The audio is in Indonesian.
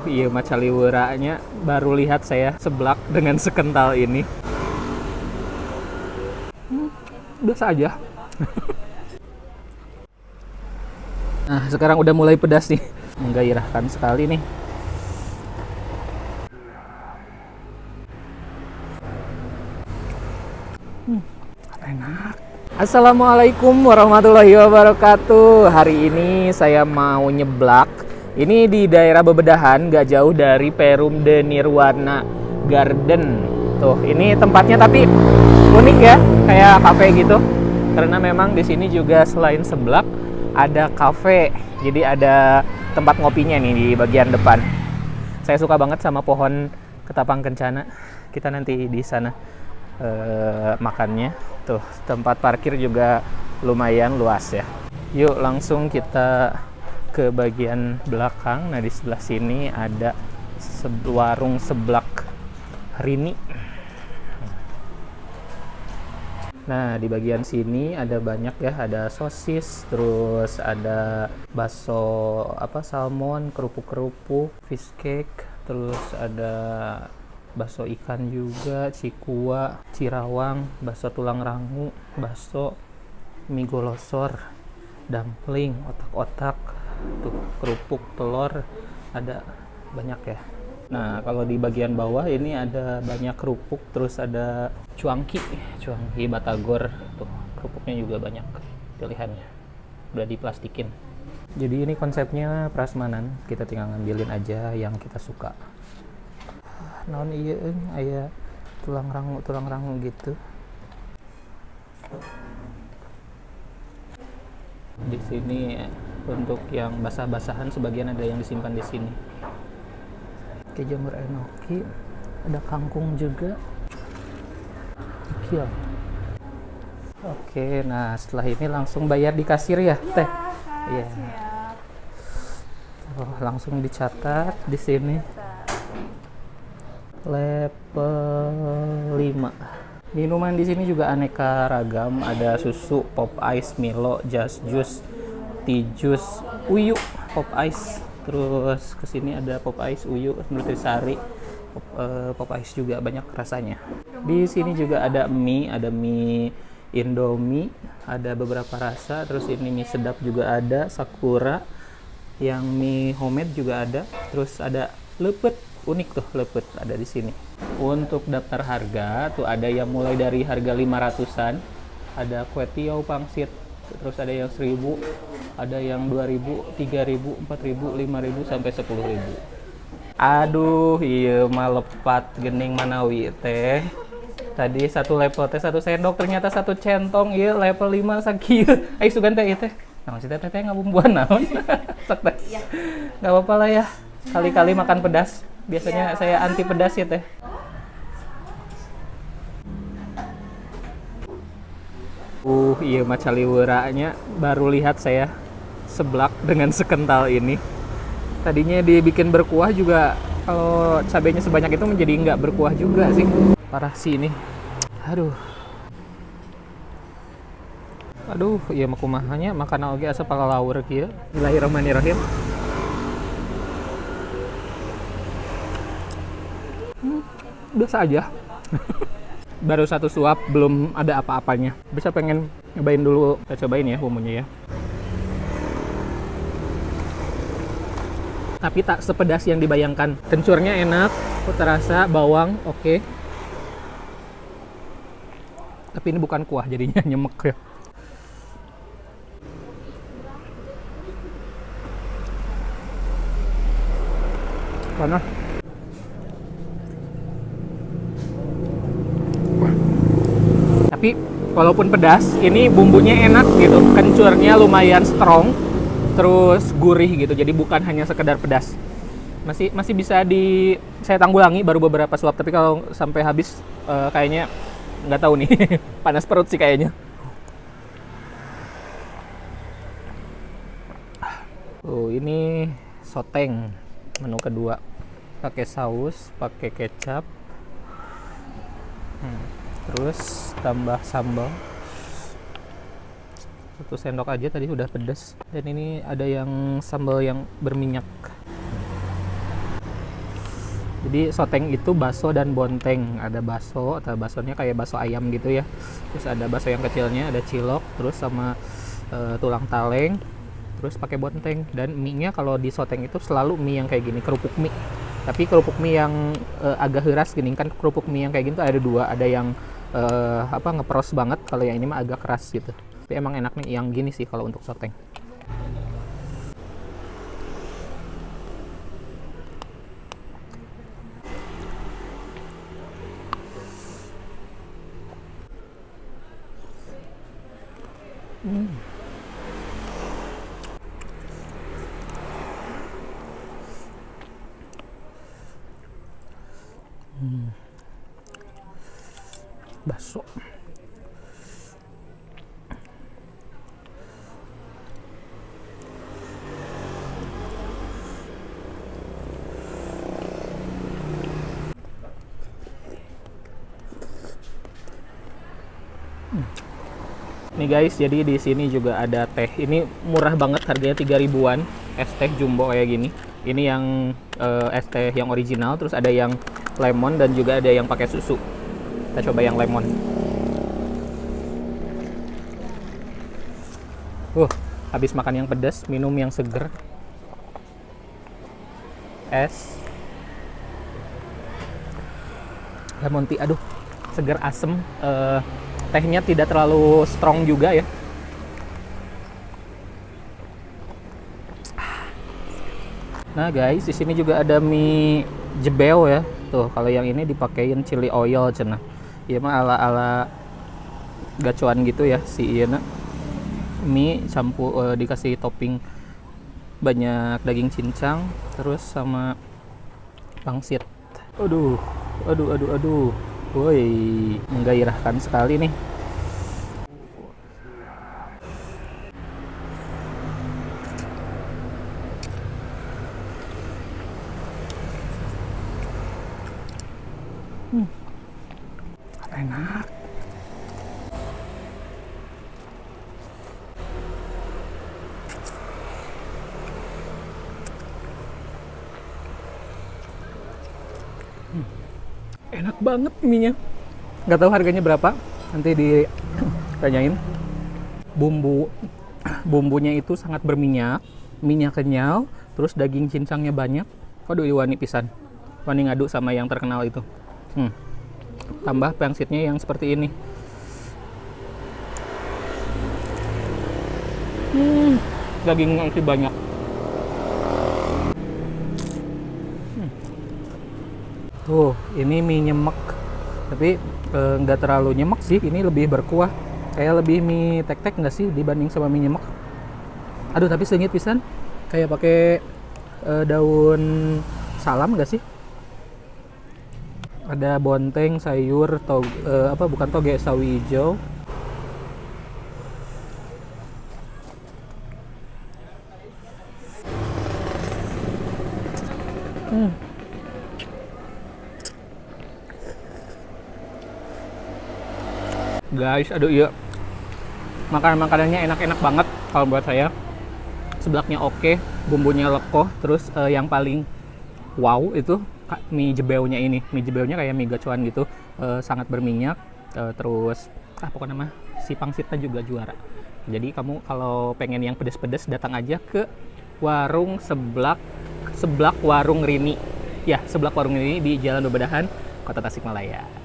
Iya maca liweuranya baru lihat saya seblak dengan sekental ini. Biasa aja. Nah, sekarang udah mulai pedas nih. Menggairahkan sekali nih. Enak. Assalamualaikum warahmatullahi wabarakatuh. Hari ini saya mau nyeblak. Ini di daerah Bebedahan, gak jauh dari Perum de Nirwana Garden. Tuh, ini tempatnya tapi unik ya, kayak kafe gitu. Karena memang di sini juga selain seblak ada kafe. Jadi ada tempat ngopinya nih di bagian depan. Saya suka banget sama pohon ketapang kencana. Kita nanti di sana makannya. Tuh, tempat parkir juga lumayan luas ya. Yuk langsung kita ke bagian belakang. Nah, di sebelah sini ada warung seblak Rini. Nah, di bagian sini ada banyak ya, ada sosis, terus ada bakso salmon, kerupuk-kerupuk, fish cake, terus ada bakso ikan juga, cikua, cirawang, bakso tulang rangu, bakso, mie golosor, dumpling, otak-otak, tuh kerupuk, telur, ada banyak ya. Nah, kalau di bagian bawah ini ada banyak kerupuk, terus ada cuangki batagor, tuh kerupuknya juga banyak pilihannya, udah diplastikin. Jadi ini konsepnya prasmanan, kita tinggal ngambilin aja yang kita suka. Naon iya aya tulang rangu gitu. Di sini untuk yang basah-basahan sebagian ada yang disimpan di sini. Oke, jamur enoki, ada kangkung juga. Iya. Oke, nah setelah ini langsung bayar di kasir ya, Teh? Iya. Oh, langsung dicatat di sini. Level 5. Minuman di sini juga aneka ragam, ada susu, pop ice, Milo, Just Juice, tea juice, uyu, pop ice. Terus kesini ada pop ice, uyu, nutrisari, pop ice juga banyak rasanya. Di sini juga ada mie Indomie, ada beberapa rasa. Terus ini mie sedap juga ada, Sakura, yang mie homemade juga ada. Terus ada lepet, unik tuh lepet ada di sini. Untuk daftar harga tuh ada yang mulai dari harga 500-an, ada kue tiaw pangsit, terus ada yang 1000, ada yang 2000, 3000, 4000, 5000 sampai 10000. Aduh, iya mah lepat gening manawi teh. Tadi satu level teh 1 sendok, ternyata 1 centong, iya level 5 sakieu. Ai sugan teh ieu teh. Naon sih teh ngabumbuan naon? Sok teh. Enggak apa-apa lah ya. Kali-kali makan pedas. Biasanya saya anti pedas ya teh. Iya maca liweuranya baru lihat saya seblak dengan sekental ini. Tadinya dibikin berkuah juga, kalau cabenya sebanyak itu menjadi nggak berkuah juga sih. Parah sih ini. Aduh, iya mah kumahanya makan oge asa palalaur kieu. Bismillahirrahmanirrahim. Biasa aja. Baru 1 suap, belum ada apa-apanya. Bisa pengen nyobain dulu, kita cobain ya bumbunya ya. Tapi tak sepedas yang dibayangkan. Kencurnya enak, terasa bawang oke. Tapi ini bukan kuah, jadinya nyemek ya. Panas. Tapi walaupun pedas, ini bumbunya enak gitu. Kencurnya lumayan strong, terus gurih gitu. Jadi bukan hanya sekedar pedas. Masih bisa saya tanggulangi baru beberapa suap. Tapi kalau sampai habis kayaknya nggak tahu nih. Panas perut sih kayaknya. Ini soteng menu kedua. Pakai saus, pakai kecap. Terus tambah sambal 1 sendok aja, tadi udah pedas. Dan ini ada yang sambal yang berminyak. Jadi soteng itu bakso dan bonteng. Ada bakso, atau baksonya kayak bakso ayam gitu ya. Terus ada bakso yang kecilnya, ada cilok, terus sama tulang taleng, terus pakai bonteng. Dan mie-nya kalau di soteng itu selalu mie yang kayak gini, kerupuk mie. Tapi kerupuk mie yang agak keras gini, kan kerupuk mie yang kayak gini tuh ada dua, ada yang ngepros banget, kalau yang ini mah agak keras gitu. Tapi emang enaknya yang gini sih kalau untuk soteng. Bakso. Nih guys, jadi di sini juga ada teh. Ini murah banget, harganya 3 ribuan. Es teh jumbo kayak gini. Ini yang es teh yang original, terus ada yang lemon dan juga ada yang pakai susu. Kita coba yang lemon. Habis makan yang pedas, minum yang seger. Es lemon tea, aduh, seger asem. Tehnya tidak terlalu strong juga ya. Nah guys, di sini juga ada mie jebel ya. Tuh, kalau yang ini dipakein chili oil cenah. Iya mah ala-ala gacuan gitu ya si ieu. Mie campur dikasih topping banyak daging cincang, terus sama pangsit. Aduh. Woi, menggairahkan sekali nih. Enak. Enak banget mie-nya. Nggak tahu harganya berapa, nanti ditanyain. Bumbunya itu sangat berminyak, minyak kenyal, terus daging cincangnya banyak. Waduh, wani pisan. Wani ngadu sama yang terkenal itu. Tambah pangsitnya yang seperti ini. Dagingnya isi banyak. Tuh, ini mie nyemek. Tapi nggak terlalu nyemek sih, ini lebih berkuah. Kayak lebih mie tek-tek nggak sih dibanding sama mie nyemek. Aduh, tapi sengit pisan. Kayak pakai daun salam nggak sih? Ada bonteng, sayur, bukan toge, sawi hijau. Guys, aduh iya, makanannya enak-enak banget kalau buat saya. Seblaknya oke, bumbunya lekoh, terus yang paling wow itu mie jebeunya ini. Mie jebeunya kayak mie gacuan gitu, sangat berminyak, terus pokoknya mah si pangsitnya juga juara. Jadi kamu kalau pengen yang pedes-pedes, datang aja ke warung seblak warung Rini. Ya, seblak warung Rini di Jalan Bebedahan, Kota Tasikmalaya.